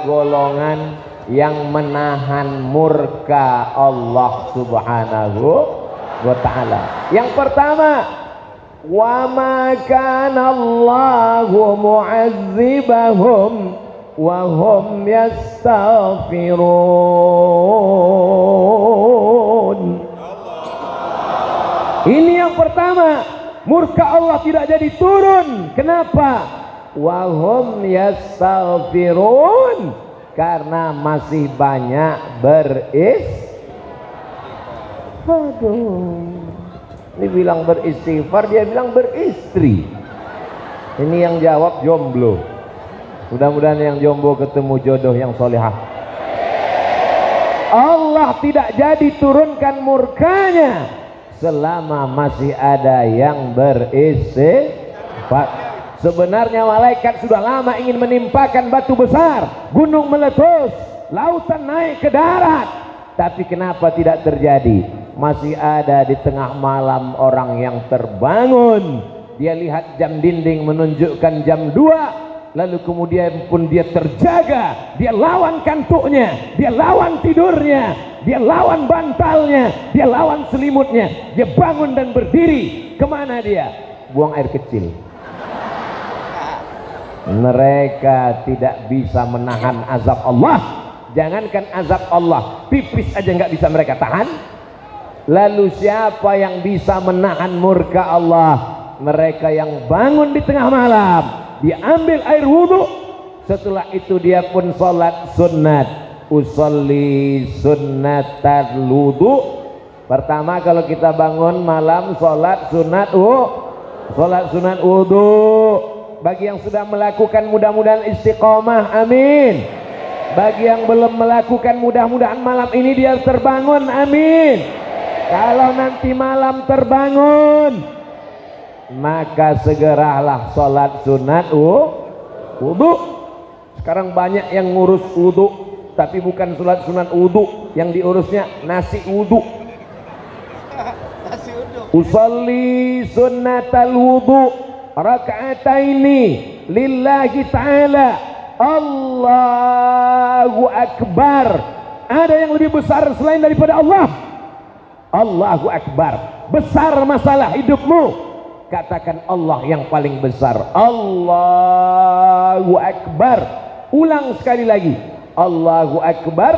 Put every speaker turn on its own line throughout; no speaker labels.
golongan yang menahan murka Allah Subhanahu wa ta'ala. Yang pertama, wa ma kana Allahu mu'adzibahum wa hum yastaghfirun. Ini yang pertama, murka Allah tidak jadi turun. Kenapa? Wa hum yastaghfirun, karena masih banyak ini bilang beristighfar, dia bilang beristri. Ini yang jawab jomblo. Mudah-mudahan yang jomblo ketemu jodoh yang solehah. Allah tidak jadi turunkan murkanya selama masih ada yang beristighfar. Sebenarnya malaikat sudah lama ingin menimpakan batu besar, gunung meletus, lautan naik ke darat, tapi kenapa tidak terjadi? Masih ada di tengah malam orang yang terbangun, dia lihat jam dinding menunjukkan jam 2, lalu kemudian pun dia terjaga, dia lawan kantuknya, dia lawan tidurnya, dia lawan bantalnya, dia lawan selimutnya, dia bangun dan berdiri. Kemana dia? Buang air kecil. Mereka tidak bisa menahan azab Allah. Jangankan azab Allah, pipis aja nggak bisa mereka tahan. Lalu siapa yang bisa menahan murka Allah? Mereka yang bangun di tengah malam, dia ambil air wudhu, setelah itu dia pun sholat sunat. Usolli sunnatal wudhu. Pertama kalau kita bangun malam sholat sunat wudhu. Bagi yang sudah melakukan mudah-mudahan istiqomah, amin. Bagi yang belum melakukan mudah-mudahan malam ini dia terbangun, amin. Kalau nanti malam terbangun, maka segeralah sholat sunat wudhu. Sekarang banyak yang ngurus wudhu, tapi bukan sholat sunat wudhu, yang diurusnya nasi wudhu. Usolli sunnatal wudhu raka'ataini lillahi ta'ala. Allahu Akbar. Ada yang lebih besar selain daripada Allah? Allahu Akbar. Besar masalah hidupmu, katakan Allah yang paling besar. Allahu Akbar. Ulang sekali lagi. Allahu Akbar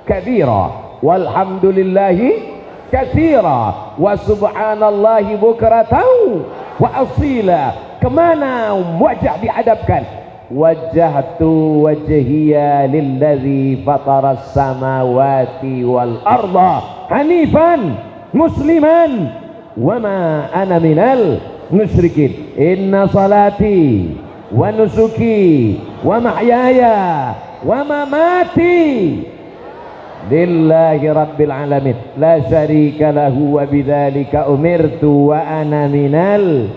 kabira walhamdulillahi katsira wa subhanallahi bukratan wa asila. Kemana wajah dihadapkan? Wajjahtu wajhiya lillazi fataras samawati wal arda hanifan musliman wa ma ana minal musyrikin. Inna salati wa nusuki wa mahyaya wa mamati lillahi rabbil alamin la syarika lahu wa bidzalika umirtu wa ana minal.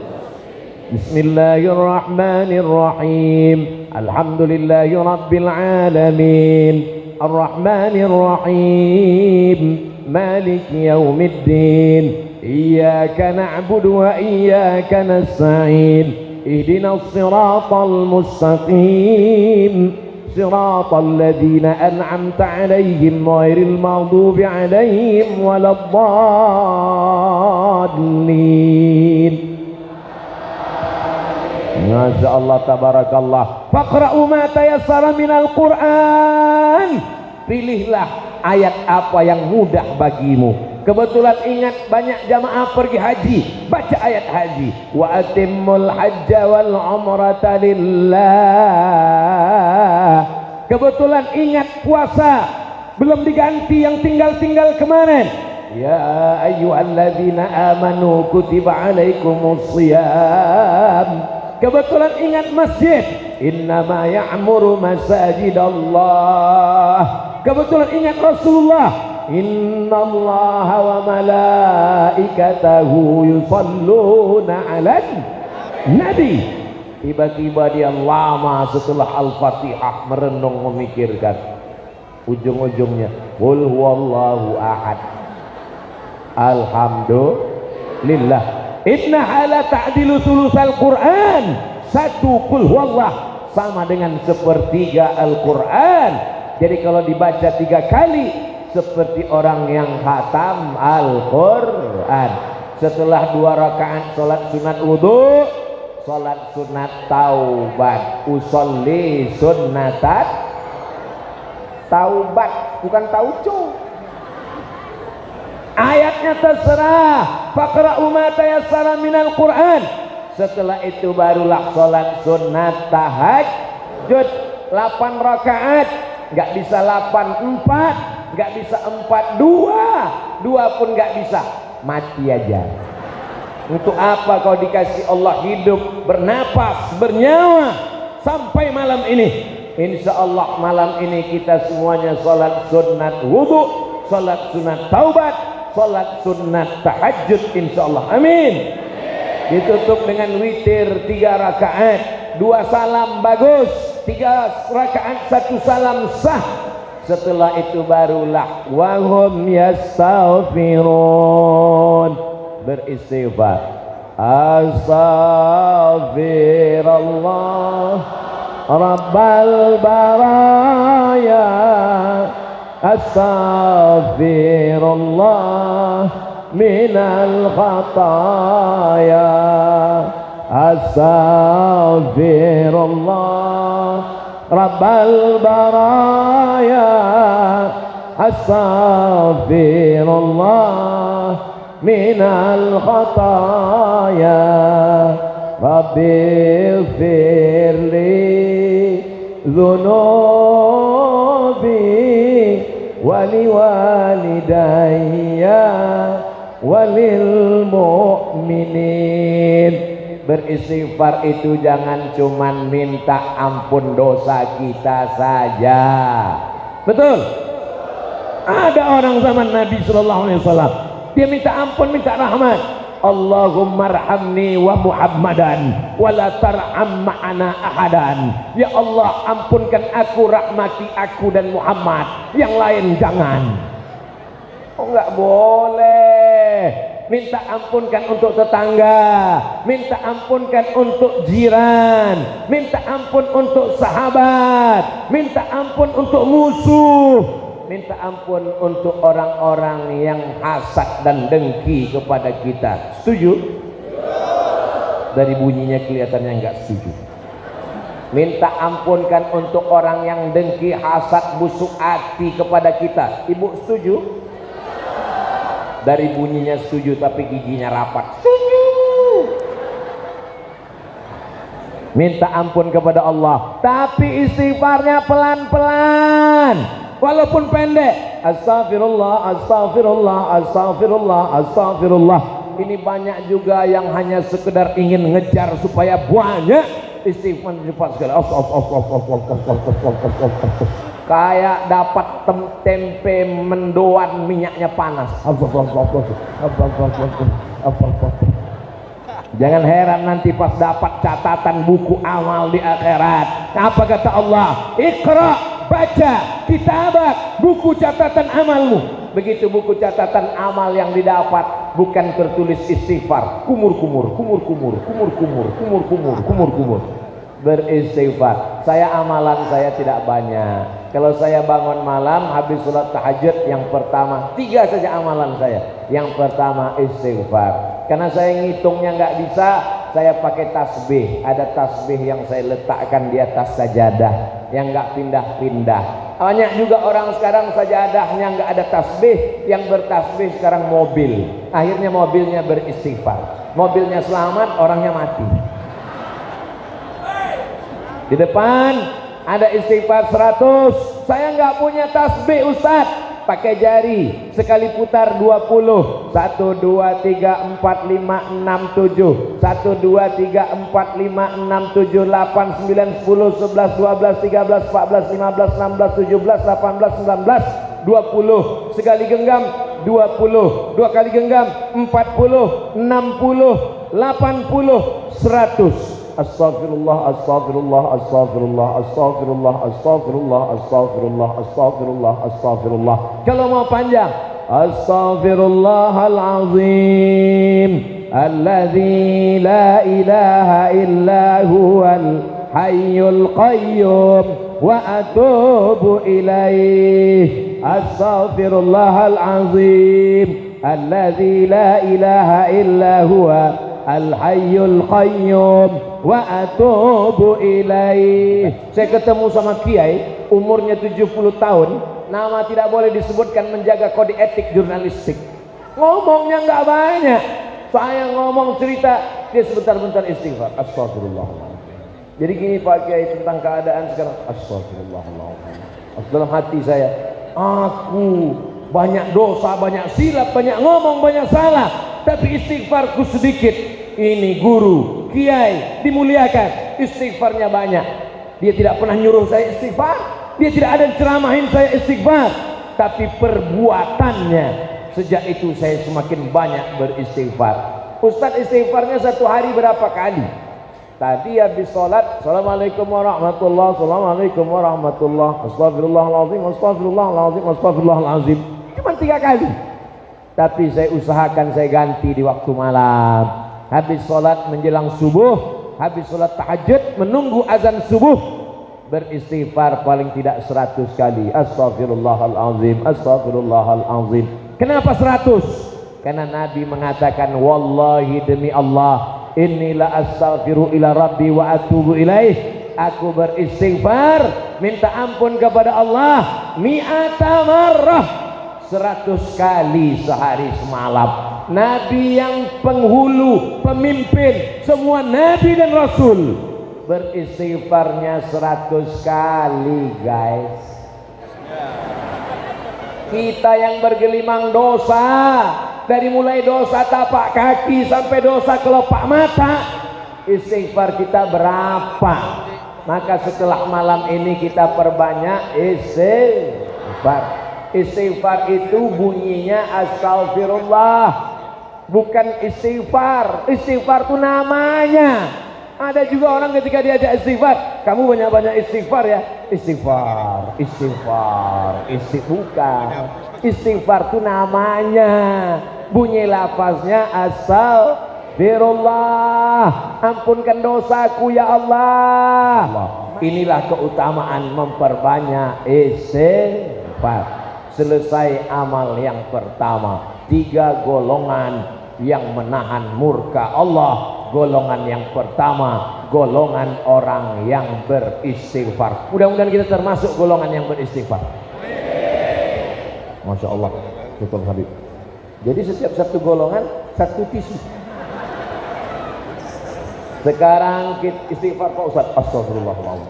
Bismillahirrahmanirrahim. Alhamdulillahi rabbil alamin arrahmanir rahim maliki yaumiddin iyyaka na'budu wa iyyaka nasta'in ihdinas siratal mustaqim صراط الذين أنعمت عليهم غير المغضوب عليهم ولا الضالين. Masya Allah, tabarakallah. Faqra'u ma tayassara minal Qur'an. Pilihlah ayat apa yang mudah bagimu. Kebetulan ingat banyak jamaah pergi haji, baca ayat haji. Wa atimmul hajja wal umrata lillah. Kebetulan ingat puasa belum diganti yang tinggal-tinggal kemarin. Ya ayyuhalladzina amanu kutiba alaikumus shiyam. Kebetulan ingat masjid. Innama ya'muru masajidallah. Kebetulan ingat Rasulullah. Innallaha wa malaikatahu yusalluna 'alan nabi. Tiba-tiba dia lama setelah Al-Fatihah merenung memikirkan. Ujung-ujungnya qul huwallahu ahad. Alhamdulillah. Innaha la ta'dilu sulusal Qur'an. Satu qul huwallah, sama dengan sepertiga Al-Quran. Jadi kalau dibaca 3 kali seperti orang yang khatam Al-Quran. Setelah 2 rakaat sholat sunat wudhu, sholat sunat taubat, usolli sunnatat taubat, bukan tauco. Ayatnya terserah, faqra'u ma tayassara minal Qur'an. Setelah itu barulah sholat sunat tahajud 8 rakaat. Nggak bisa 8-4, nggak bisa 4-2, 2 pun nggak bisa, mati aja. Untuk apa kau dikasih Allah hidup, bernapas, bernyawa sampai malam ini? Insya Allah malam ini kita semuanya sholat sunat wudhu, sholat sunat taubat, sholat sunat tahajud, insya Allah. Amin. Ditutup dengan witir 3 rakaat, 2 salam bagus, 3 rakaat 1 salam sah. Setelah itu barulah wahum yastaghfirun, beristighfar. Astaghfirullah Rabbal baraya, astaghfirullah minal khataya, astaghfirullah Rabbal baraya, astaghfirullah minal khataya, Rabbi firli dhunubi wali walidayya walil mu'minin. Beristighfar itu jangan cuman minta ampun dosa kita saja. Betul? Ada orang zaman Nabi sallallahu alaihi wasallam, dia minta ampun, minta rahmat. Allahumma arhamni wa Muhammadan wa la tarham ma'ana ahadan. Ya Allah, ampunkan aku, rahmati aku dan Muhammad, yang lain jangan. Oh, enggak boleh. Minta ampunkan untuk tetangga, minta ampunkan untuk jiran, minta ampun untuk sahabat, minta ampun untuk musuh, minta ampun untuk orang-orang yang hasad dan dengki kepada kita. Setuju? Dari bunyinya kelihatannya enggak setuju. Minta ampunkan untuk orang yang dengki, hasad, busuk hati kepada kita. Ibu setuju? Dari bunyinya setuju tapi giginya rapat. Setuju. Minta ampun kepada Allah, tapi istighfarnya pelan-pelan. Walaupun pendek, astagfirullah, astagfirullah, astagfirullah, astagfirullah. Ini banyak juga yang hanya sekedar ingin ngejar supaya banyak istighfar segala. Kayak dapat tempe mendoan minyaknya panas. Jangan heran nanti pas dapat catatan buku amal di akhirat. Apa kata Allah? Iqra, baca kitabak, buku catatan amalmu. Begitu buku catatan amal yang didapat bukan tertulis istighfar, kumur-kumur, kumur-kumur, kumur-kumur, kumur-kumur, kumur-kumur. Beristighfar. Amalan saya tidak banyak. Kalau saya bangun malam habis sholat tahajud, yang pertama 3 saja amalan saya. Yang pertama istighfar. Karena saya ngitungnya nggak bisa, saya pakai tasbih. Ada tasbih yang saya letakkan di atas sajadah, yang nggak pindah-pindah. Banyak juga orang sekarang sajadahnya nggak ada tasbih, yang bertasbih sekarang mobil. Akhirnya mobilnya beristighfar. Mobilnya selamat, orangnya mati. Di depan ada istighfar 100. Saya nggak punya tasbih Ustaz, pakai jari sekali putar 20. 1 2 3 4 5 6 7. 1 2 3 4 5 6 7 8 9 10 11 12 13 14 15 16 17 18 19 20. Sekali genggam 20, 2 kali genggam 40, 60, 80, 100. Astaghfirullah, astaghfirullah, astaghfirullah, astaghfirullah, astaghfirullah, astaghfirullah, astaghfirullah, astaghfirullah. Kalau mau panjang, astaghfirullahalazim alladzi la ilaha illa huwal hayyul qayyum wa atubu ilaih. Astaghfirullahal azim alladzi la ilaha illa huwa al hayyul qayyum wa atubu ilaih. Saya ketemu sama kiai umurnya 70 tahun, nama tidak boleh disebutkan, menjaga kode etik jurnalistik. Ngomongnya nggak banyak, saya ngomong cerita, dia sebentar-bentar istighfar, astagfirullahaladzim. Jadi gini Pak Kiai tentang keadaan sekarang, astagfirullahaladzim. Dalam hati saya, aku banyak dosa, banyak silap, banyak ngomong, banyak salah, tapi istighfarku sedikit. Ini guru, kiai dimuliakan, istighfarnya banyak. Dia tidak pernah nyuruh saya istighfar, dia tidak ada ceramahin saya istighfar, tapi perbuatannya. Sejak itu saya semakin banyak beristighfar. Ustadz istighfarnya satu hari berapa kali? Tadi habis sholat, assalamualaikum warahmatullah, assalamualaikum warahmatullah, astagfirullahaladzim, astagfirullahaladzim, astagfirullahaladzim. Cuma 3 kali. Tapi saya usahakan saya ganti di waktu malam. Habis sholat menjelang subuh, habis sholat tahajud menunggu azan subuh, beristighfar paling tidak 100 kali. Astagfirullahaladzim, astagfirullahaladzim. Kenapa 100? Karena Nabi mengatakan, wallahi demi Allah, inilah astaghfiru ila rabbi wa atubu ilaih. Aku beristighfar, minta ampun kepada Allah mi'ata marrah, 100 kali sehari semalam. Nabi yang penghulu, pemimpin semua nabi dan rasul, beristighfarnya 100 kali guys. Kita yang bergelimang dosa, dari mulai dosa tapak kaki sampai dosa kelopak mata, istighfar kita berapa? Maka setelah malam ini kita perbanyak istighfar. Istighfar itu bunyinya astagfirullah, bukan istighfar. Istighfar itu namanya. Ada juga orang ketika diajak istighfar, kamu banyak-banyak istighfar ya. Istighfar, istighfar, bukan. Istighfar itu namanya. Bunyi lafaznya astagfirullah, ampunkan dosaku ya Allah. Inilah keutamaan memperbanyak istighfar. Selesai amal yang pertama, 3 golongan yang menahan murka Allah. Golongan yang pertama, golongan orang yang beristighfar. Mudah-mudahan kita termasuk golongan yang beristighfar. Masya Allah, Tuhan Habib. Jadi setiap satu golongan satu tisu. Sekarang kita istighfar Pak Ustaz, astagfirullahaladzim.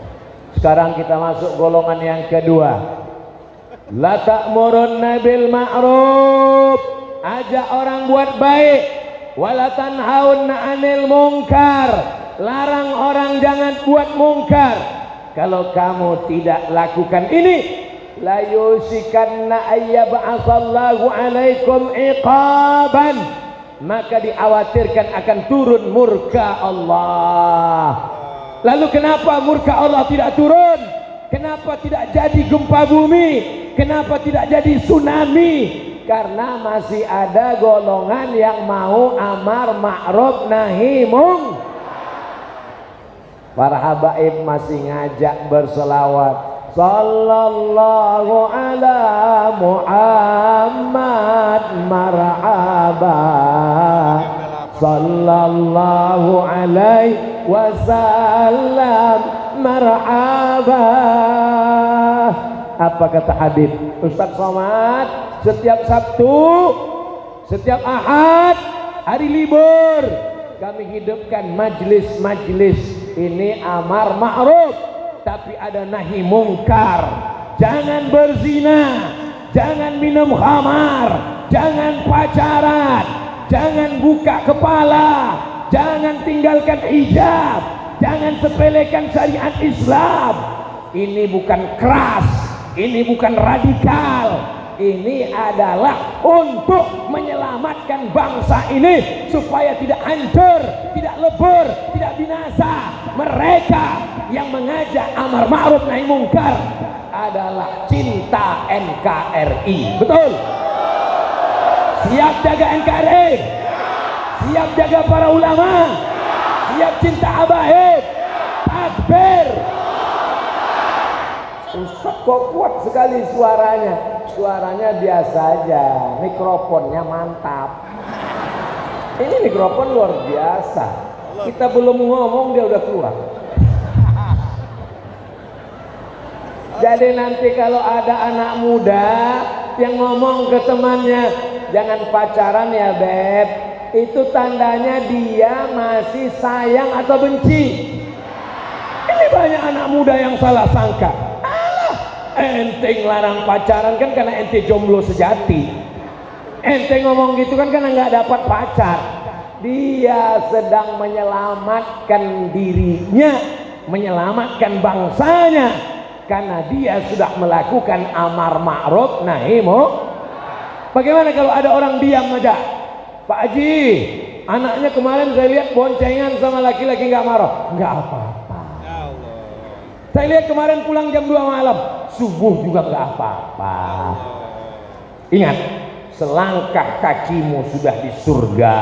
Sekarang kita masuk golongan yang kedua. La ta'murunna bil ma'ruf, ajak orang buat baik, wala tanhauna 'anil munkar, larang orang jangan buat mungkar. Kalau kamu tidak lakukan ini, la yusikanna ayyab'atsallahu 'alaikum iqaban, maka dikhawatirkan akan turun murka Allah. Lalu kenapa murka Allah tidak turun? Kenapa tidak jadi gempa bumi? Kenapa tidak jadi tsunami? Karena masih ada golongan yang mau amar ma'ruf nahi munkar. Para habaib masih ngajak berselawat, sallallahu ala Muhammad marhaba, sallallahu alaihi wasallam marhaba. Apa kata Habib Ustaz Somad? Setiap Sabtu, setiap Ahad, hari libur, kami hidupkan majlis-majlis ini amar ma'ruf, tapi ada nahi mungkar. Jangan berzina, jangan minum khamar, jangan pacaran, jangan buka kepala, jangan tinggalkan hijab, jangan sepelekan syariat Islam. Ini bukan keras, ini bukan radikal, ini adalah untuk menyelamatkan bangsa ini supaya tidak hancur, tidak lebur, tidak binasa. Mereka yang mengajak amar ma'ruf nahi mungkar adalah cinta NKRI. Betul? Siap jaga NKRI? Siap jaga para ulama? Siap cinta habaib? takbir. Ustaz kok kuat sekali suaranya. Suaranya biasa aja, mikrofonnya mantap. Ini mikrofon luar biasa. Kita belum ngomong dia udah keluar. Jadi nanti kalau ada anak muda yang ngomong ke temannya, jangan pacaran ya beb, itu tandanya dia masih sayang atau benci. Ini banyak anak muda yang salah sangka. Alah, ente larang pacaran kan karena ente jomblo sejati. Ente ngomong gitu kan karena nggak dapat pacar. Dia sedang menyelamatkan dirinya, menyelamatkan bangsanya, karena dia sudah melakukan amar ma'ruf nahi munkar. Bagaimana kalau ada orang diam aja? Pak Haji, anaknya kemarin saya lihat boncengan sama laki-laki nggak marah. Nggak apa-apa. Saya lihat kemarin pulang jam 2 malam, subuh juga nggak apa-apa. Ingat, selangkah kakimu sudah di surga,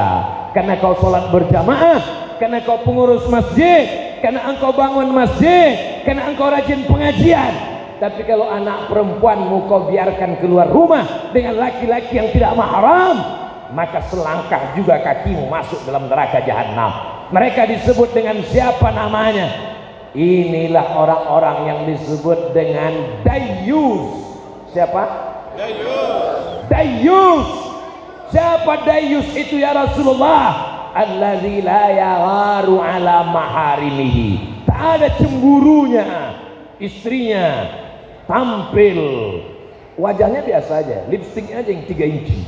karena kau sholat berjamaah, karena kau pengurus masjid, karena engkau bangun masjid, karena engkau rajin pengajian. Tapi kalau anak perempuanmu kau biarkan keluar rumah dengan laki-laki yang tidak mahram, maka selangkah juga kakimu masuk dalam neraka jahanam. Mereka disebut dengan siapa namanya? Inilah orang-orang yang disebut dengan dayyus. Siapa? Dayyus. Siapa dayyus itu ya Rasulullah? Allazi la yagharu ala maharimihi. Tak ada cemburunya. Istrinya tampil, wajahnya biasa aja, lipstiknya aja yang 3 inci,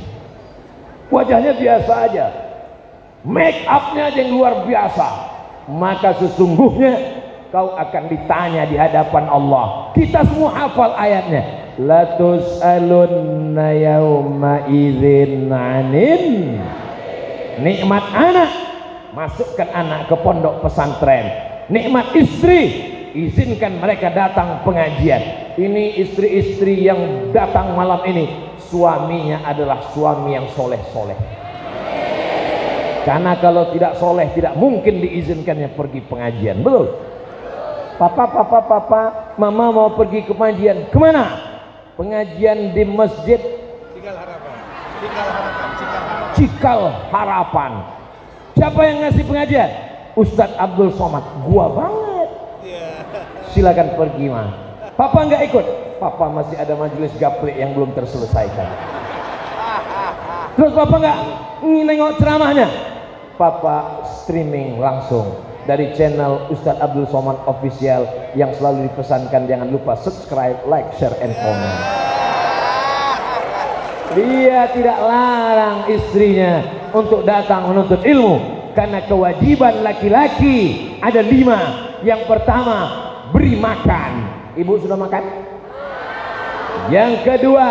wajahnya biasa aja, make upnya aja yang luar biasa, maka sesungguhnya kau akan ditanya di hadapan Allah. Kita semua hafal ayatnya, la tus'alunna yawma idzin 'anin. Nikmat anak, masukkan anak ke pondok pesantren. Nikmat istri, izinkan mereka datang pengajian. Ini istri-istri yang datang malam ini, suaminya adalah suami yang soleh-soleh. Karena kalau tidak soleh tidak mungkin diizinkannya pergi pengajian. Betul? Papa, mama mau pergi ke pengajian. Kemana? Pengajian di masjid Cikal Harapan. Siapa yang ngasih pengajian? Ustadz Abdul Somad. Gua banget. Silakan pergi mah. Papa nggak ikut. Papa masih ada majelis gaplek yang belum terselesaikan. Terus papa nggak nengok ceramahnya. Papa streaming langsung dari channel Ustadz Abdul Somad Official yang selalu dipesankan jangan lupa subscribe, like, share, and comment. Dia tidak larang istrinya untuk datang menuntut ilmu, karena kewajiban laki-laki ada 5. Yang pertama, beri makan. Ibu sudah makan? Yang kedua,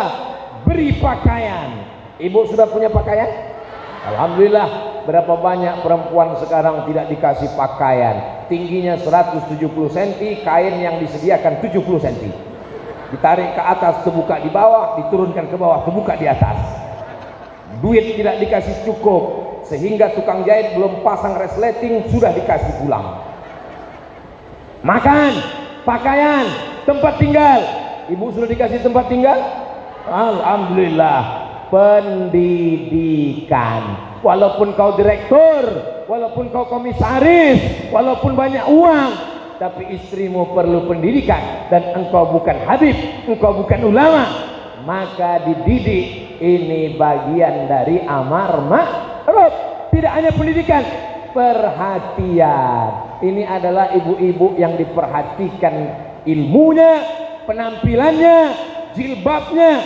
beri pakaian. Ibu sudah punya pakaian? Alhamdulillah. Berapa banyak perempuan sekarang tidak dikasih pakaian. Tingginya 170 cm, kain yang disediakan 70 cm. Ditarik ke atas, terbuka di bawah, diturunkan ke bawah, terbuka di atas. Duit tidak dikasih cukup, sehingga tukang jahit belum pasang resleting sudah dikasih pulang. Makan, pakaian, tempat tinggal. Ibu sudah dikasih tempat tinggal? Alhamdulillah. Pendidikan. Walaupun kau direktur, walaupun kau komisaris, walaupun banyak uang, tapi istrimu perlu pendidikan, dan engkau bukan habib, engkau bukan ulama, maka dididik. Ini bagian dari amar ma'ruf. Tidak hanya pendidikan, perhatian. Ini adalah ibu-ibu yang diperhatikan ilmunya, penampilannya, jilbabnya.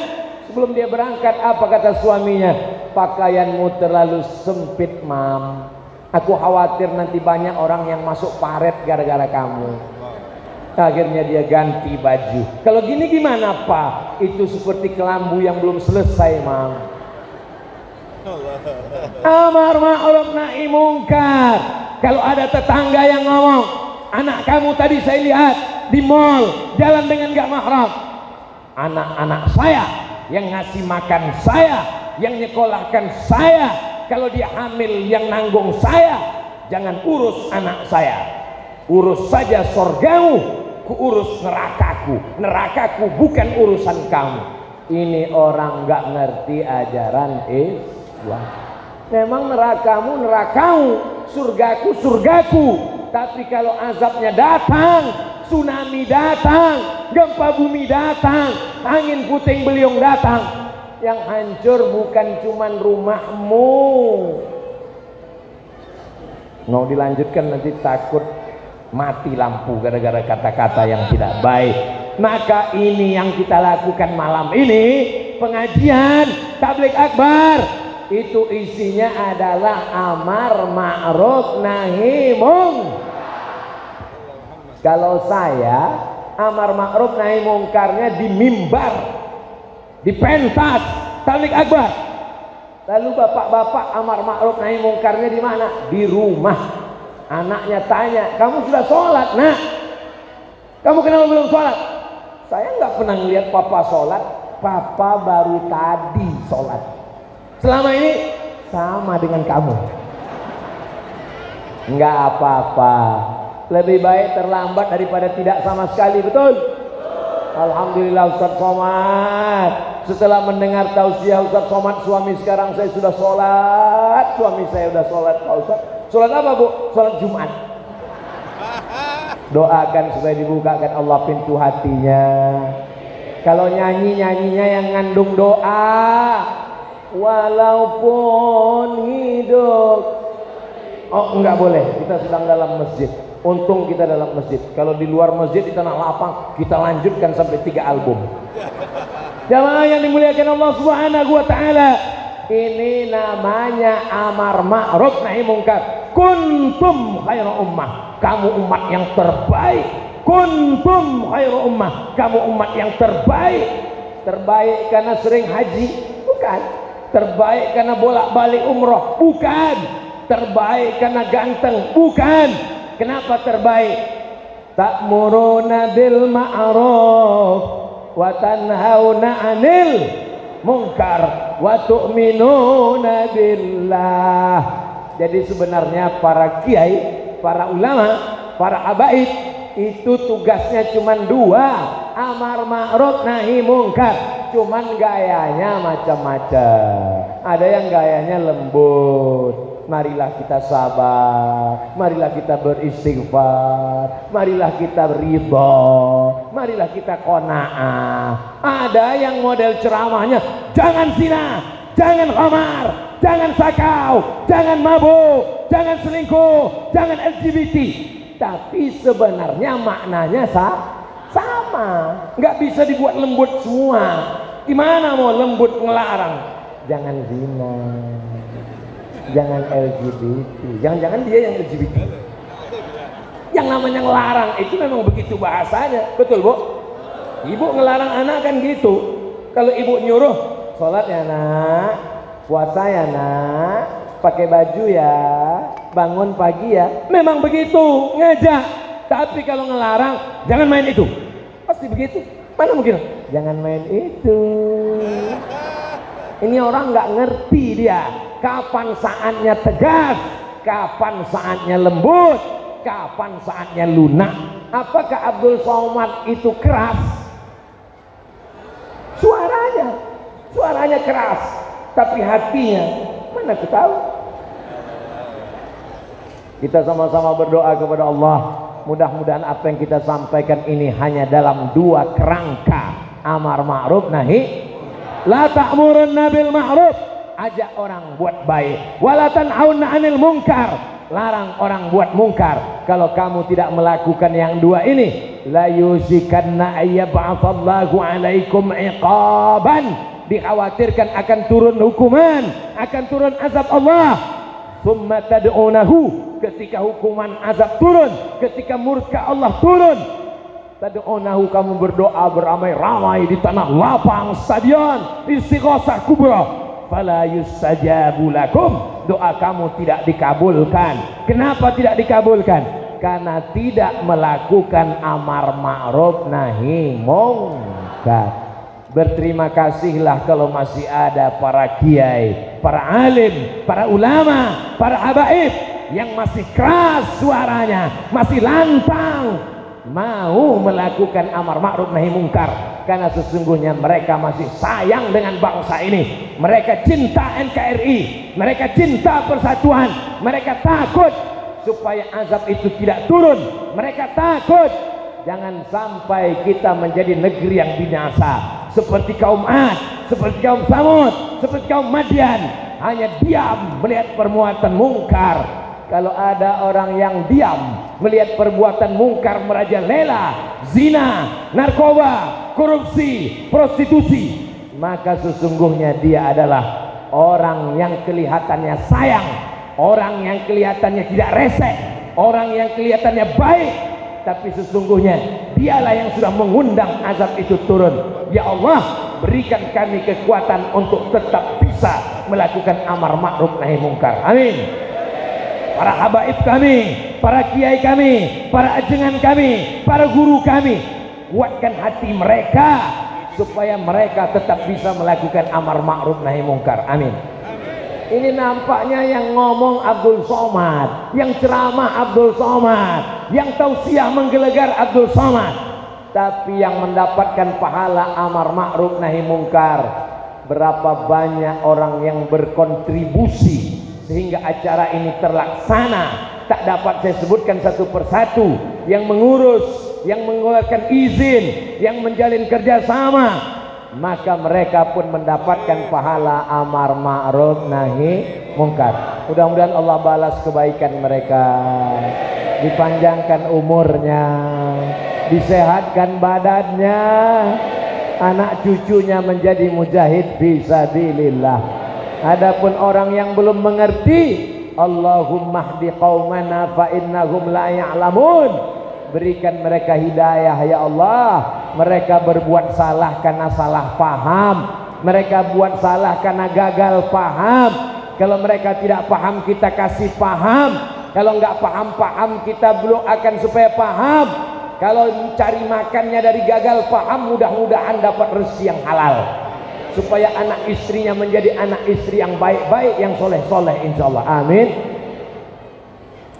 Sebelum dia berangkat, apa kata suaminya? Pakaianmu terlalu sempit, mam. Aku khawatir nanti banyak orang yang masuk paret gara-gara kamu. Akhirnya dia ganti baju. Kalau gini gimana, Pak? Itu seperti kelambu yang belum selesai, mam. Amar ma'ruf nahi munkar. Kalau ada tetangga yang ngomong, anak kamu tadi saya lihat di mall jalan dengan gak mahram. Anak-anak saya yang ngasih makan saya, yang nyekolahkan saya, kalau dia hamil yang nanggung saya. Jangan urus anak saya. urus saja sorgamu, ku urus nerakaku. Nerakaku bukan urusan kamu. Ini orang nggak ngerti ajaran Islam. Memang nerakamu nerakamu, surgaku surgaku. Tapi kalau azabnya datang, tsunami datang, gempa bumi datang, angin puting beliung datang, yang hancur bukan cuman rumahmu. Mau dilanjutkan nanti takut mati lampu gara-gara kata-kata yang tidak baik. Maka ini yang kita lakukan malam ini, pengajian tabligh akbar. Itu isinya adalah amar ma'ruf nahi munkar. Kalau saya amar ma'ruf nahi mungkarnya di mimbar, di pentas tabligh akbar. Lalu bapak-bapak amar ma'ruf nahi mungkarnya di mana? Di rumah. Anaknya tanya, kamu sudah sholat nak? Kamu kenapa belum sholat? Saya nggak pernah lihat papa sholat. Papa baru tadi sholat. Selama ini sama dengan kamu. Nggak apa-apa. Lebih baik terlambat daripada tidak sama sekali, betul? Alhamdulillah Ustaz Somad. Setelah mendengar tausiah Ustaz Somad, suami sekarang saya sudah sholat. Suami saya sudah sholat, Pak Ustaz. Sholat apa bu? Sholat Jumat. Doakan supaya dibukakan Allah pintu hatinya. Kalau nyanyinya yang ngandung doa. Walaupun hidup. Oh enggak boleh, kita sedang dalam masjid. Untung kita dalam masjid. Kalau di luar masjid di tanah lapang, kita lanjutkan sampai 3 album. Jamaah yang dimuliakan Allah Subhanahu wa taala, ini namanya amar ma'ruf nahi munkar. Kuntum khairu ummah, kamu umat yang terbaik. Kuntum khairu ummah, kamu umat yang terbaik. Terbaik karena sering haji? Bukan. Terbaik karena bolak-balik umroh? Bukan. Terbaik karena ganteng? Bukan. Kenapa terbaik? Ta'muruna bil ma'ruf wa tanhauna 'anil munkar wa tu'minuna billah. Jadi sebenarnya para kiai, para ulama, para habaib itu tugasnya cuma 2, amar ma'ruf nahi munkar. Cuman gayanya macam-macam. Ada yang gayanya lembut. Marilah kita sabar, marilah kita beristighfar, marilah kita ridha, marilah kita qanaah. Ada yang model ceramahnya, jangan zina, jangan khamar, jangan sakau, jangan mabuk, jangan selingkuh, jangan LGBT. Tapi sebenarnya maknanya sama, nggak bisa dibuat lembut semua. Gimana mau lembut ngelarang? Jangan zina, jangan LGBT, jangan-jangan dia yang LGBT. Yang namanya ngelarang itu memang begitu bahasanya, betul bu? Ibu ngelarang anak kan gitu. Kalau ibu nyuruh, sholat ya nak, puasa ya nak, pakai baju ya, bangun pagi ya, memang begitu ngajak. Tapi kalau ngelarang, jangan main itu, pasti begitu. Mana mungkin? Jangan main itu. Ini orang nggak ngerti dia. Kapan saatnya tegas, kapan saatnya lembut, kapan saatnya lunak. Apakah Abdul Somad itu keras? Suaranya keras, tapi hatinya mana kita tahu. Kita sama-sama berdoa kepada Allah. Mudah-mudahan apa yang kita sampaikan ini hanya dalam 2 kerangka, amar ma'ruf nahi. La ta'murunna bil ma'ruf, ajak orang buat baik. Wala tanhauna 'anil munkar, larang orang buat mungkar. Kalau kamu tidak melakukan yang 2 ini, la yusikanna ayyab'atsallahu 'alaikum iqaban, dikhawatirkan akan turun hukuman, akan turun azab Allah. Tsumma tad'unahu, ketika hukuman azab turun, ketika murka Allah turun, tad'unahu, kamu berdoa beramai-ramai di tanah lapang stadion Istighosah Kubra, fala yustajabu lakum, doa kamu tidak dikabulkan. Kenapa tidak dikabulkan? Karena tidak melakukan amar ma'ruf nahi munkar. Berterima kasihlah kalau masih ada para kiai, para alim, para ulama, para habaib yang masih keras suaranya, masih lantang, mau melakukan amar ma'ruf nahi mungkar, karena sesungguhnya mereka masih sayang dengan bangsa ini. Mereka cinta NKRI, mereka cinta persatuan, mereka takut supaya azab itu tidak turun, mereka takut jangan sampai kita menjadi negeri yang binasa seperti kaum Ad, seperti kaum Samud, seperti kaum Madian, hanya diam melihat perbuatan mungkar. Kalau ada orang yang diam melihat perbuatan mungkar merajalela, zina, narkoba, korupsi, prostitusi, maka sesungguhnya dia adalah orang yang kelihatannya sayang, orang yang kelihatannya tidak resek, orang yang kelihatannya baik, tapi sesungguhnya dialah yang sudah mengundang azab itu turun. Ya Allah, berikan kami kekuatan untuk tetap bisa melakukan amar ma'ruf nahi mungkar. Amin. Para habaib kami, para kiai kami, para ajengan kami, para guru kami, kuatkan hati mereka supaya mereka tetap bisa melakukan amar ma'ruf nahi mungkar. Amin. Ini nampaknya yang ngomong Abdul Somad, yang ceramah Abdul Somad, yang tausiah menggelegar Abdul Somad, tapi yang mendapatkan pahala amar ma'ruf nahi mungkar, berapa banyak orang yang berkontribusi sehingga acara ini terlaksana. Tak dapat saya sebutkan satu persatu, yang mengurus, yang mengeluarkan izin, yang menjalin kerjasama, maka mereka pun mendapatkan pahala amar ma'ruf nahi mungkar. Mudah-mudahan Allah balas kebaikan mereka, dipanjangkan umurnya, disehatkan badannya, anak cucunya menjadi mujahid fisabilillah. Adapun orang yang belum mengerti, Allahumma hdi qaumana fa innahum la ya'lamun, berikan mereka hidayah ya Allah. Mereka berbuat salah karena salah paham, mereka buat salah karena gagal paham. Kalau mereka tidak paham, kita kasih paham. Kalau nggak paham kita belum akan supaya paham. Kalau cari makannya dari gagal paham, mudah-mudahan dapat rezeki yang halal, supaya anak istrinya menjadi anak istri yang baik-baik, yang soleh-soleh insyaallah. Amin.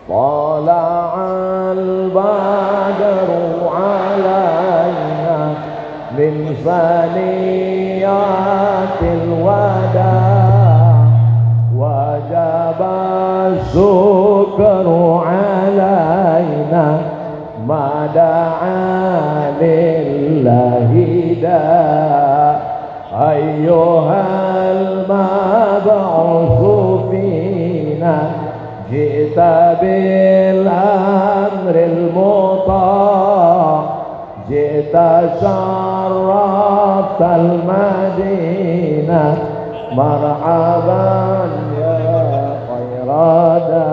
Tala'al badru alaina min saniyatil wada wajaba syukru alaina mada'a lillahi da ayyuhal mab'utsu fina ji'ta bil amril muta' ji'ta syarraftal madinah marhaban ya khairada.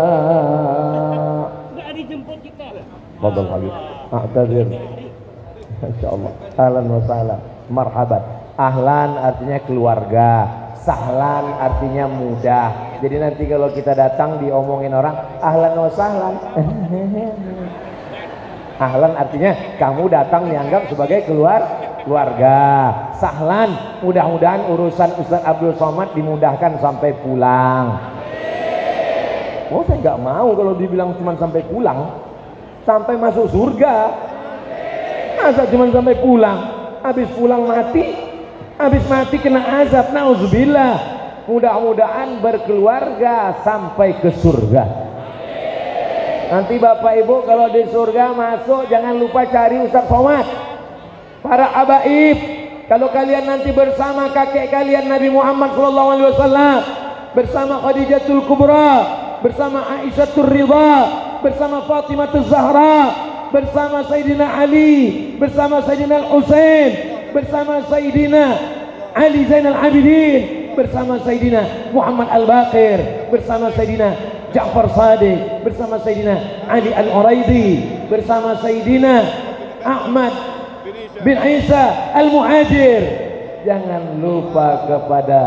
Enggak dijemput kita. Fadhal Habib. A'tadzir. Insyaallah. Ahlan wa sahlan. Marhaban. Ahlan artinya keluarga, sahlan artinya mudah. Jadi nanti kalau kita datang diomongin orang ahlan wa sahlan. Ahlan artinya kamu datang dianggap sebagai keluarga. Sahlan, mudah-mudahan urusan Ustaz Abdul Somad dimudahkan sampai pulang. Oh, saya nggak mau kalau dibilang cuma sampai pulang, sampai masuk surga. Masa cuma sampai pulang? Habis pulang mati, habis mati kena azab. Nauzubillah. Mudah-mudahan berkeluarga sampai ke surga. Nanti Bapak Ibu kalau di surga masuk, jangan lupa cari Ustaz Somad. Para habaib, kalau kalian nanti bersama kakek kalian Nabi Muhammad SAW, bersama Khadijatul Kubra, bersama Aisyahtur Ridha, bersama Fatimatul Zahra, bersama Sayyidina Ali, bersama Sayyidina Al-Husain, bersama Sayyidina Ali Zainal Abidin, bersama Sayyidina Muhammad Al-Baqir, bersama Sayyidina Ja'far Sadiq, bersama Sayyidina Ali Al-Uraidi, bersama Sayyidina Ahmad bin Isa Al-Muhajir. Jangan lupa kepada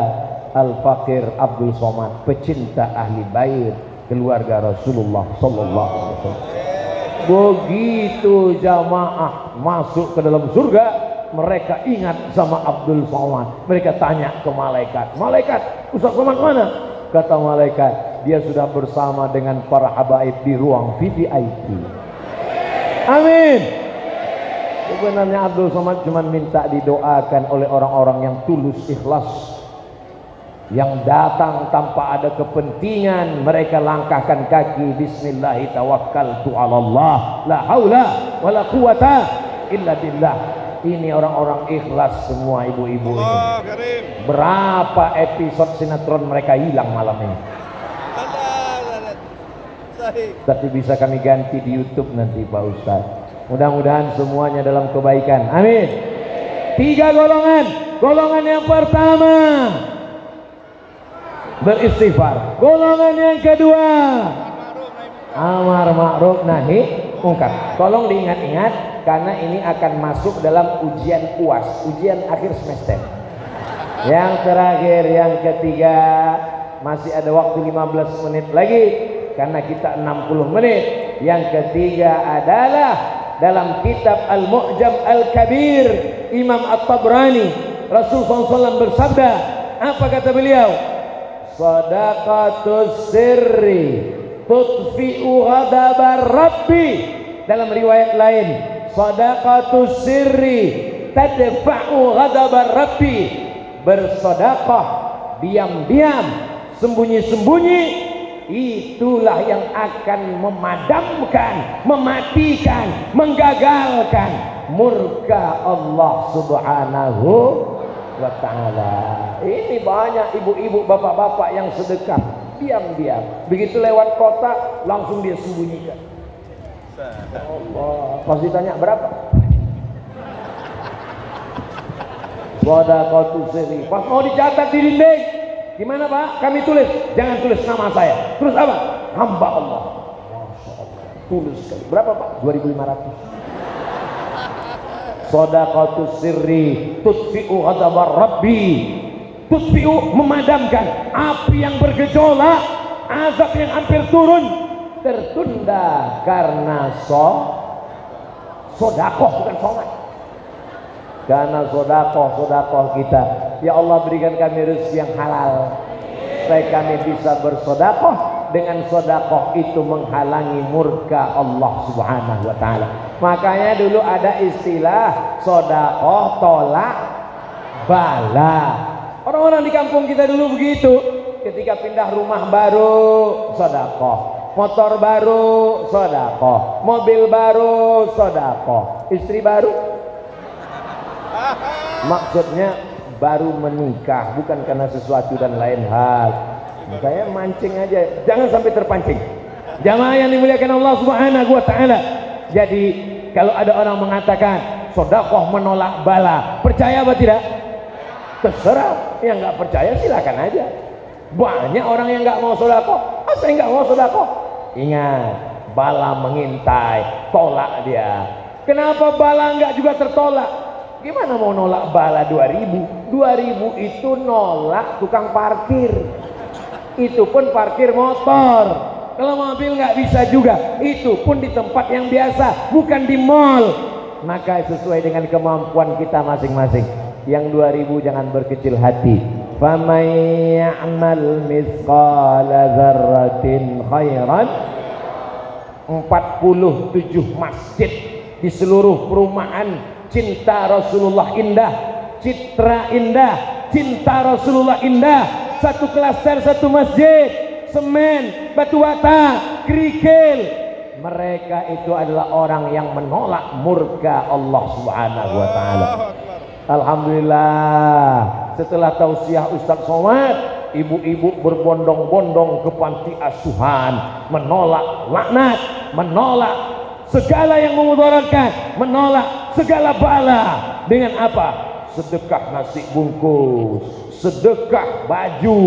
Al-Fakir Abdul Somad, pecinta ahli bait keluarga Rasulullah sallallahu alaihi wasallam. Begitu jamaah masuk ke dalam surga, mereka ingat sama Abdul Somad. Mereka tanya ke malaikat, "Malaikat, Ustaz Somad mana?" Kata malaikat, dia sudah bersama dengan para habaib di ruang VVIP. Amin. Sebenarnya Abdul Somad cuma minta didoakan oleh orang-orang yang tulus ikhlas, yang datang tanpa ada kepentingan. Mereka langkahkan kaki, bismillahi tawakkaltu 'ala Allah, la haula wala quwata illa billah. Ini orang-orang ikhlas semua, ibu-ibu ini. Berapa episode sinetron mereka hilang malam ini. Tapi bisa kami ganti di YouTube nanti Pak Ustaz. Mudah-mudahan semuanya dalam kebaikan. Amin. 3 golongan. Golongan yang pertama beristighfar. Golongan yang kedua amar ma'ruf nahi munkar. Tolong diingat-ingat karena ini akan masuk dalam ujian UAS, ujian akhir semester. Yang terakhir, yang ketiga, masih ada waktu 15 menit lagi karena kita 60 menit. Yang ketiga adalah dalam kitab Al-Mu'jam Al-Kabir Imam At-Tabrani. Rasulullah SAW bersabda, apa kata beliau? Shadaqatus sirri tutfi'u ghadabar rabbi. Dalam riwayat lain, shadaqatus sirri tadfa'u ghadabar rabbi. Bersedekah diam-diam, sembunyi-sembunyi, itulah yang akan memadamkan, mematikan, menggagalkan murka Allah Subhanahu wa ta'ala. Ini banyak ibu-ibu, bapak-bapak yang sedekah diam-diam, begitu lewat kota langsung dia sembunyikan. Allah, pas ditanya berapa? Shadaqatus sirri. Pas mau dicatat di dinding, gimana Pak? Kami tulis, jangan tulis nama saya. Terus apa? Hamba Allah. Masya Allah, tulis sekali. Berapa Pak? 2.500. Shadaqatus sirri tutfi'u ghadabar rabbi. Tutfi'u, memadamkan api yang bergejolak, azab yang hampir turun, tertunda karena sodakoh, bukan sholat. Karena sodakoh kita, ya Allah berikan kami rezeki yang halal supaya kami bisa bersodakoh. Dengan sodakoh itu menghalangi murka Allah Subhanahu wa ta'ala. Makanya dulu ada istilah sodakoh tolak bala. Orang-orang di kampung kita dulu begitu. Ketika pindah rumah baru, sodakoh. Motor baru, sodakoh. Mobil baru, sodakoh. Istri baru, maksudnya baru menikah, bukan karena sesuatu dan lain hal. Saya mancing aja, jangan sampai terpancing. Jamaah yang dimuliakan Allah Subhanahu wa ta'ala. Jadi kalau ada orang mengatakan sedekah menolak bala, percaya apa tidak? Terserah. Yang nggak percaya silakan aja. Banyak orang yang nggak mau sedekah. Saya nggak mau sedekah. Ingat, bala mengintai, tolak dia. Kenapa bala nggak juga tertolak? Gimana mau nolak bala 2000? 2000 itu nolak tukang parkir. Itu pun parkir motor. Kalau mobil nggak bisa juga. Itu pun di tempat yang biasa, bukan di mall. Maka sesuai dengan kemampuan kita masing-masing. Yang 2000 jangan berkecil hati. Faman ya'mal mithqala dzarratin khairan. 47 masjid di seluruh perumahan cinta Rasulullah indah, citra indah, cinta Rasulullah indah. Satu klaster, satu masjid, semen, batu bata, kerikil. Mereka itu adalah orang yang menolak murka Allah Subhanahu wa ta'ala. Alhamdulillah, setelah tausiah Ustaz Somad, ibu-ibu berbondong-bondong ke panti asuhan, menolak laknat, menolak segala yang memudaratkan, menolak segala bala. Dengan apa? Sedekah nasi bungkus, sedekah baju,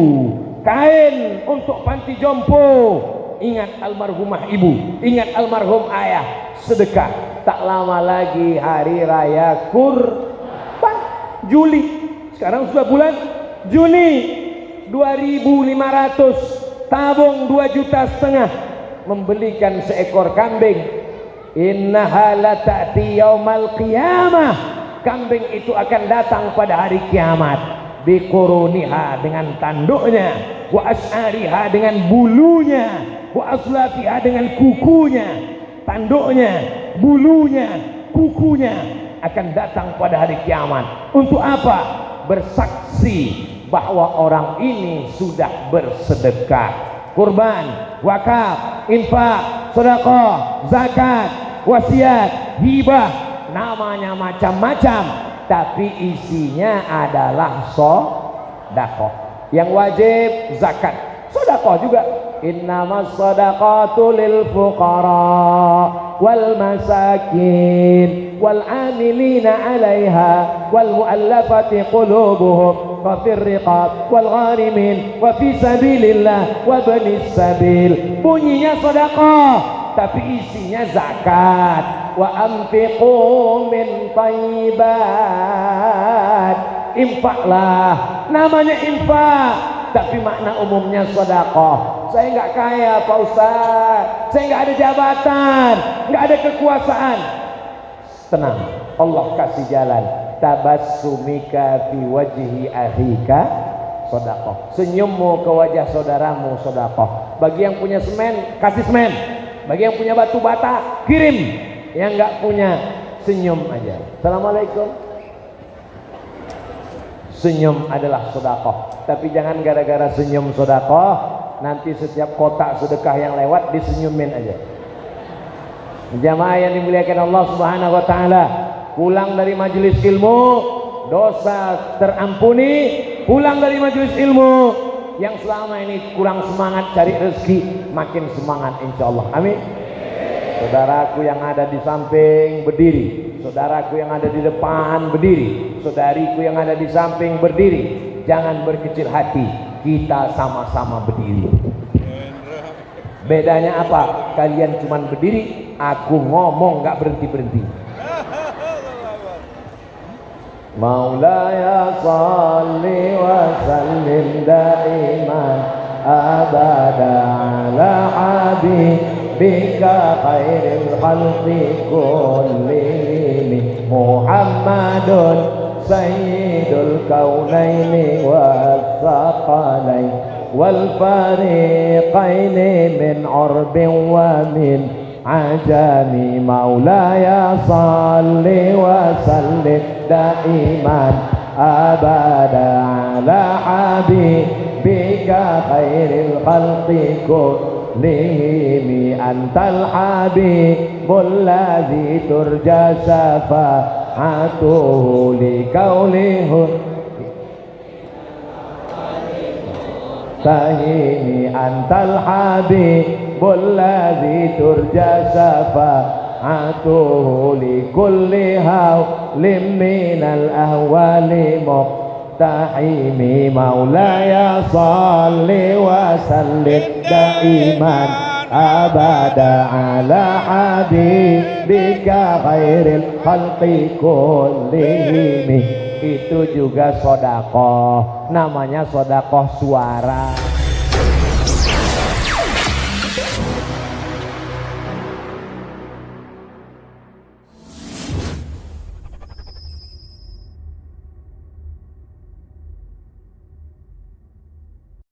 kain untuk panti jompo. Ingat almarhumah ibu, ingat almarhum ayah, sedekah. Tak lama lagi hari raya Kurban, Juli. Sekarang sudah bulan Juni. 2.500 tabung 2,5 juta membelikan seekor kambing. Innaha la ta'ti yaumal qiyamah. Kambing itu akan datang pada hari kiamat. biquruniha dengan tanduknya, wa as'ariha dengan bulunya, wa aslafiha dengan kukunya. Tanduknya, bulunya, kukunya akan datang pada hari kiamat. Untuk apa? Bersaksi bahwa orang ini sudah bersedekah, kurban, wakaf, infak, sedekah, zakat, wasiat, hibah, namanya macam-macam, tapi isinya adalah sedekah. Yang wajib zakat, sedekah juga. Innamas shadaqatu lil fuqara wal masakin wal amilina 'alaiha wal mu'allafati qulubuhum wa fir riqab wal gharimin wa fi sabilillah wa banis sabil. Bunyinya sedekah tapi isinya zakat. Wa anfiqu min thayyibat, infaklah, namanya infak tapi makna umumnya sedekah. Saya nggak kaya Pak Ustaz, saya nggak ada jabatan, nggak ada kekuasaan. Tenang, Allah kasih jalan. Tabassumika fi wajhi akhika sedekah. Senyummu ke wajah saudaramu sedekah. Bagi yang punya semen, kasih semen. Bagi yang punya batu bata, kirim. Yang nggak punya, senyum aja. Assalamualaikum. Senyum adalah sedekah. Tapi jangan gara-gara senyum sedekah nanti setiap kotak sedekah yang lewat disenyumin aja. Jamaah yang dimuliakan Allah Subhanahu wa taala, pulang dari majelis ilmu dosa terampuni, pulang dari majelis ilmu yang selama ini kurang semangat cari rezeki makin semangat insyaallah. Amin. Saudaraku yang ada di samping berdiri, saudaraku yang ada di depan berdiri, saudariku yang ada di samping berdiri, jangan berkecil hati, kita sama-sama berdiri. Bedanya apa? Kalian cuman berdiri, aku ngomong nggak berhenti-berhenti. Maulaya salli wa sallim daiman abada ala habibika khairil khalqi kullihim Muhammadun sayyidul kaunaini wathaqalain wal fariqaini min urbin wa min ajami. Maulaya salli wa sallim daiman abada ala habibika khairil khalqi kullihim antal habibul ladzi turja syafa'atuhu likaulihu tahini antal habibul ladzi turja syafa'atuhu likulli hawlim minal ahwali muqtahimi. Maulaya salli wa sallim daiman abada ala habibika khairil khalqi kullihim. Itu juga sedekah, namanya sedekah suara.